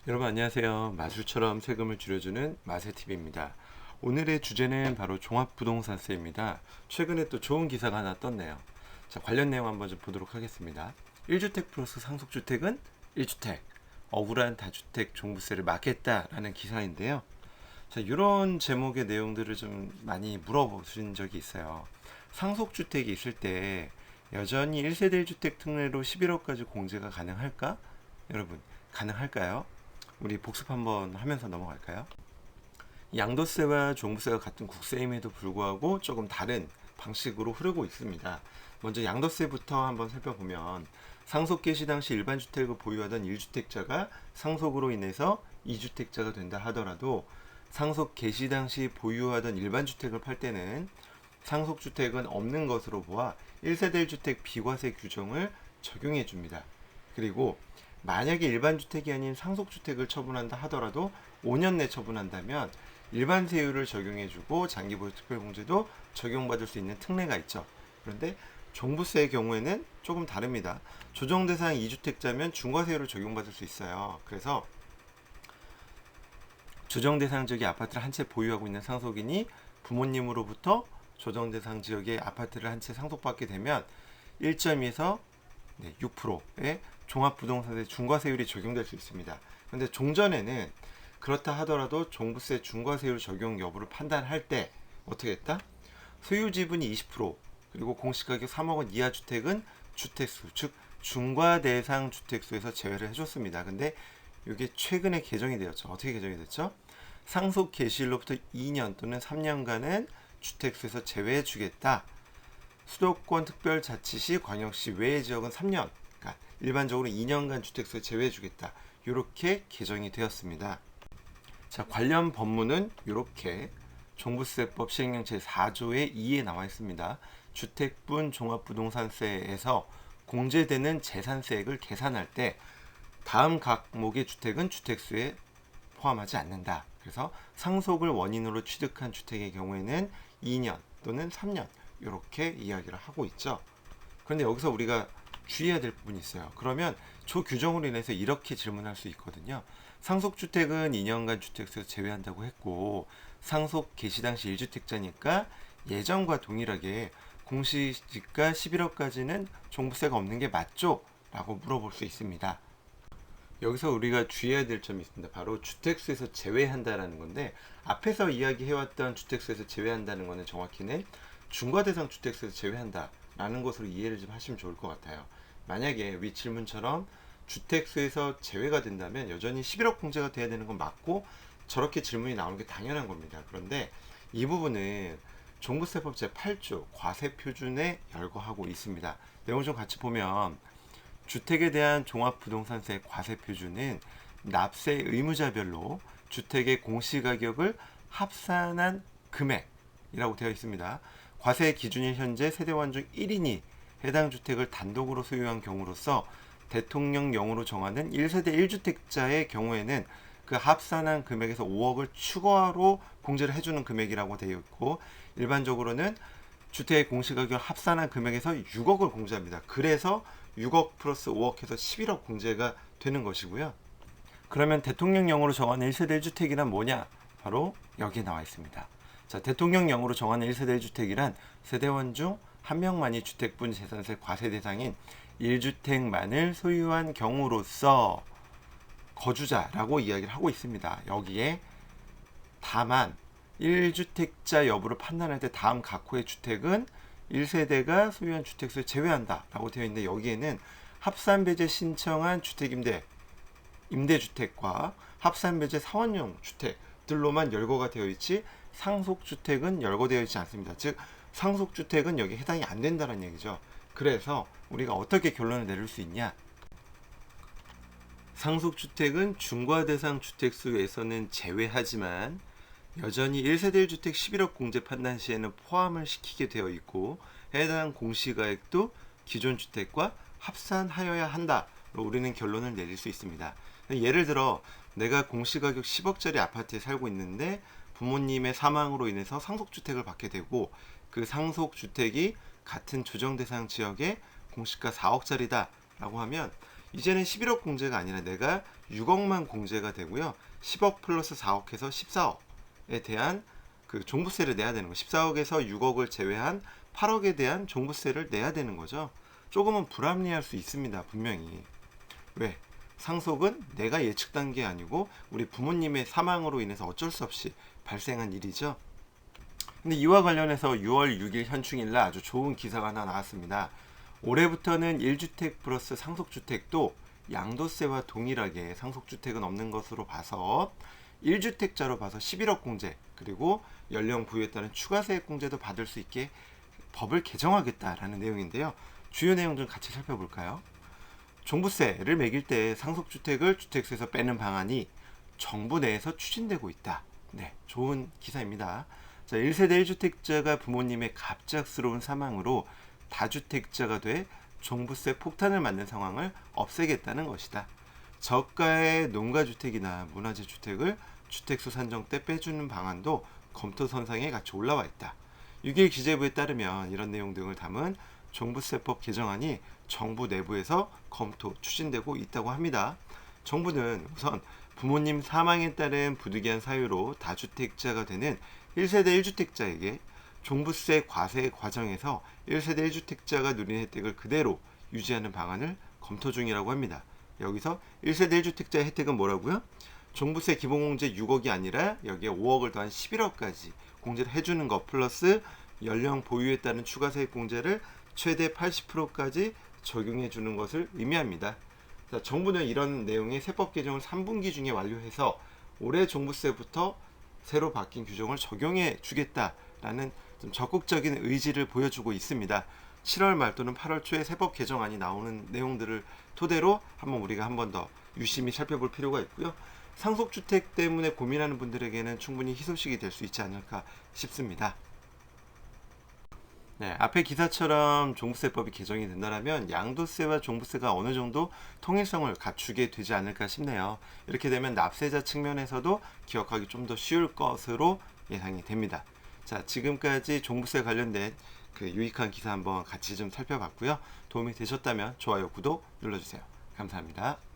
여러분 안녕하세요. 마술처럼 세금을 줄여주는 마세TV입니다. 오늘의 주제는 바로 종합부동산세입니다. 최근에 또 좋은 기사가 하나 떴네요. 자, 관련 내용 한번 좀 보도록 하겠습니다. 1주택 플러스 상속주택은 1주택, 억울한 다주택 종부세를 막겠다라는 기사인데요. 자, 이런 제목의 내용들을 좀 많이 물어보신 적이 있어요. 상속주택이 있을 때 여전히 1세대 1주택 특례로 11억까지 공제가 가능할까? 여러분, 가능할까요? 우리 복습 한번 하면서 넘어갈까요? 양도세와 종부세가 같은 국세임에도 불구하고 조금 다른 방식으로 흐르고 있습니다. 먼저 양도세부터 한번 살펴보면 상속 개시 당시 일반 주택을 보유하던 1주택자가 상속으로 인해서 2주택자가 된다 하더라도 상속 개시 당시 보유하던 일반 주택을 팔 때는 상속 주택은 없는 것으로 보아 1세대 1주택 비과세 규정을 적용해 줍니다. 그리고 만약에 일반 주택이 아닌 상속 주택을 처분한다 하더라도 5년 내 처분한다면 일반 세율을 적용해주고 장기보유 특별공제도 적용받을 수 있는 특례가 있죠. 그런데 종부세의 경우에는 조금 다릅니다. 조정 대상 2주택자면 중과세율을 적용받을 수 있어요. 그래서 조정 대상 지역의 아파트를 한 채 보유하고 있는 상속인이 부모님으로부터 조정 대상 지역의 아파트를 한 채 상속받게 되면 1.2에서 6%의 종합부동산세 중과세율이 적용될 수 있습니다. 그런데 종전에는 그렇다 하더라도 종부세 중과세율 적용 여부를 판단할 때 어떻게 했다? 소유 지분이 20% 그리고 공시가격 3억 원 이하 주택은 주택수 즉 중과 대상 주택수에서 제외를 해줬습니다. 근데 이게 최근에 개정이 되었죠. 어떻게 개정이 됐죠? 상속 개시일로부터 2년 또는 3년간은 주택수에서 제외해 주겠다. 수도권 특별자치시, 광역시 외의 지역은 3년, 그러니까 일반적으로 2년간 주택수에 제외해 주겠다. 이렇게 개정이 되었습니다. 자, 관련 법문은 이렇게 종부세법 시행령 제4조의 2에 나와 있습니다. 주택분 종합부동산세에서 공제되는 재산세액을 계산할 때 다음 각목의 주택은 주택수에 포함하지 않는다. 그래서 상속을 원인으로 취득한 주택의 경우에는 2년 또는 3년 이렇게 이야기를 하고 있죠. 그런데 여기서 우리가 주의해야 될 부분이 있어요. 그러면 조 규정으로 인해서 이렇게 질문할 수 있거든요. 상속주택은 2년간 주택수에서 제외한다고 했고 상속 개시 당시 1주택자니까 예전과 동일하게 공시지가 11억까지는 종부세가 없는 게 맞죠? 라고 물어볼 수 있습니다. 여기서 우리가 주의해야 될 점이 있습니다. 바로 주택수에서 제외한다라는 건데 앞에서 이야기해왔던 주택수에서 제외한다는 것은 정확히는 중과대상 주택수에서 제외한다라는 것으로 이해를 좀 하시면 좋을 것 같아요. 만약에 위 질문처럼 주택수에서 제외가 된다면 여전히 11억 공제가 돼야 되는 건 맞고 저렇게 질문이 나오는 게 당연한 겁니다. 그런데 이 부분은 종부세법 제8조 과세표준에 열거하고 있습니다. 내용을 좀 같이 보면 주택에 대한 종합부동산세 과세표준은 납세 의무자별로 주택의 공시가격을 합산한 금액이라고 되어 있습니다. 과세 기준일 현재 세대원 중 1인이 해당 주택을 단독으로 소유한 경우로서 대통령령으로 정하는 1세대 1주택자의 경우에는 그 합산한 금액에서 5억을 추가로 공제를 해주는 금액이라고 되어 있고 일반적으로는 주택의 공시가격 합산한 금액에서 6억을 공제합니다. 그래서 6억 플러스 5억 해서 11억 공제가 되는 것이고요. 그러면 대통령령으로 정하는 1세대 1주택이란 뭐냐? 바로 여기에 나와 있습니다. 자, 대통령령으로 정하는 1세대 1주택이란 세대원 중 한 명만이 주택분 재산세 과세 대상인 1주택만을 소유한 경우로서 거주자라고 이야기를 하고 있습니다. 여기에 다만 1주택자 여부를 판단할 때 다음 각호의 주택은 1세대가 소유한 주택수에 제외한다 라고 되어 있는데 여기에는 합산배제 신청한 주택임대 임대주택과 합산배제 사원용 주택들로만 열거가 되어 있지 상속주택은 열거되어 있지 않습니다. 즉 상속주택은 여기 해당이 안 된다는 얘기죠. 그래서 우리가 어떻게 결론을 내릴 수 있냐? 상속주택은 중과대상 주택수에서는 제외하지만 여전히 1세대 1주택 11억 공제 판단 시에는 포함을 시키게 되어 있고 해당 공시가액도 기존 주택과 합산하여야 한다로 우리는 결론을 내릴 수 있습니다. 예를 들어 내가 공시가격 10억짜리 아파트에 살고 있는데 부모님의 사망으로 인해서 상속주택을 받게 되고 그 상속주택이 같은 조정대상 지역에 공시가 4억짜리다 라고 하면 이제는 11억 공제가 아니라 내가 6억만 공제가 되고요. 10억 플러스 4억 해서 14억에 대한 그 종부세를 내야 되는 거. 14억에서 6억을 제외한 8억에 대한 종부세를 내야 되는 거죠. 조금은 불합리할 수 있습니다. 분명히. 왜? 상속은 내가 예측한 게 아니고 우리 부모님의 사망으로 인해서 어쩔 수 없이 발생한 일이죠. 근데 이와 관련해서 6월 6일 현충일날 아주 좋은 기사가 하나 나왔습니다. 올해부터는 1주택 플러스 상속주택도 양도세와 동일하게 상속주택은 없는 것으로 봐서 1주택자로 봐서 11억 공제, 그리고 연령 부여에 따른 추가세액 공제도 받을 수 있게 법을 개정하겠다라는 내용인데요. 주요 내용 좀 같이 살펴볼까요? 종부세를 매길 때 상속주택을 주택세에서 빼는 방안이 정부 내에서 추진되고 있다. 네, 좋은 기사입니다. 자, 1세대 1주택자가 부모님의 갑작스러운 사망으로 다주택자가 돼 종부세 폭탄을 맞는 상황을 없애겠다는 것이다. 저가의 농가주택이나 문화재 주택을 주택수 산정 때 빼주는 방안도 검토 선상에 같이 올라와 있다. 6일 기재부에 따르면 이런 내용 등을 담은 종부세법 개정안이 정부 내부에서 검토 추진되고 있다고 합니다. 정부는 우선 부모님 사망에 따른 부득이한 사유로 다주택자가 되는 1세대 1주택자에게 종부세 과세 과정에서 1세대 1주택자가 누린 혜택을 그대로 유지하는 방안을 검토 중이라고 합니다. 여기서 1세대 1주택자의 혜택은 뭐라고요? 종부세 기본공제 6억이 아니라 여기에 5억을 더한 11억까지 공제를 해주는 것 플러스 연령 보유에 따른 추가세액 공제를 최대 80%까지 적용해 주는 것을 의미합니다. 자, 정부는 이런 내용의 세법 개정을 3분기 중에 완료해서 올해 종부세부터 새로 바뀐 규정을 적용해 주겠다라는 좀 적극적인 의지를 보여주고 있습니다. 7월 말 또는 8월 초에 세법 개정안이 나오는 내용들을 토대로 우리가 한 번 더 유심히 살펴볼 필요가 있고요. 상속주택 때문에 고민하는 분들에게는 충분히 희소식이 될 수 있지 않을까 싶습니다. 네, 앞의 기사처럼 종부세법이 개정이 된다면 양도세와 종부세가 어느 정도 통일성을 갖추게 되지 않을까 싶네요. 이렇게 되면 납세자 측면에서도 기억하기 좀 더 쉬울 것으로 예상이 됩니다. 자, 지금까지 종부세 관련된 그 유익한 기사 한번 같이 좀 살펴봤고요. 도움이 되셨다면 좋아요, 구독 눌러주세요. 감사합니다.